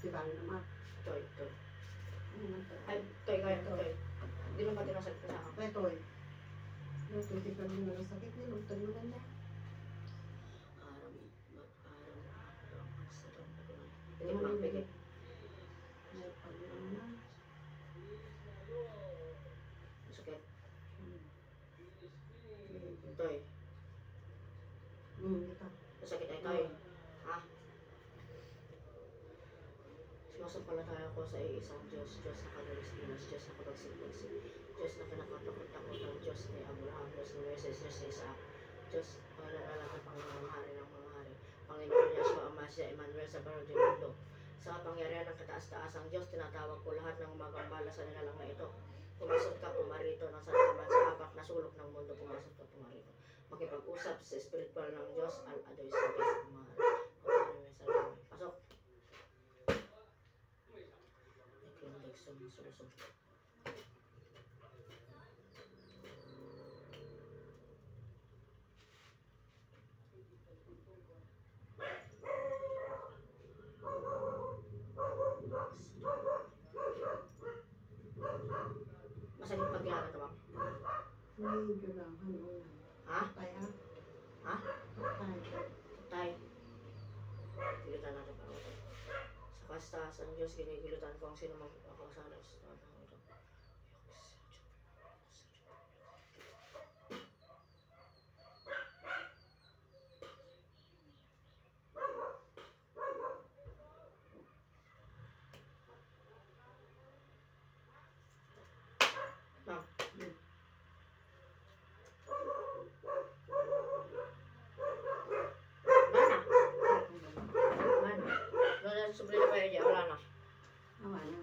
Di ba naman? Toy. Ay, toy kayo, toy. Hindi mo pati nasakit sa akin. Ay, toy. Yung toy, tignan mo na sakit niya. Lugtad mo ganda. Hindi mo lang pigil. Ay, pagyan mo na. Sakit. Toy. Ito. Masakit ay toy. Ha? Sumasampalataya ko sa iisang Diyos, Diyos na kadalas-dalas, Diyos na kabagsig-bagsig, Diyos na kinakatakot-takot ng Diyos ni Abraham, Diyos ni Moises, Diyos ni Isaac, Diyos pag-alaala ng Panginoong Hari ng mga hari, Panginoon Yahshua Amasya, Emmanuel sa Baro de Mundo. Sa kapangyarihan ng kataas-taasang Diyos, tinatawag ko lahat ng magambala sa nilalang na ito. Pumasok ka, pumarito ng sanlibutan sa apak na sulok ng mundo, pumasok ka, pumarito. Makipag-usap sa espiritual ng Diyos, al-adoy sa Diyos, umahal. Pasok. Sumusok. Masakit pag ginagawa ito ba? Medyo lang. Ha? Tay, ha? Ha? Tay. Tay. Gilitan natin pa ito. Sa kastaas ang Diyos, ginigilitan ko ang sino mag-akasalas. Subrila pa yun, wala na. Awa na.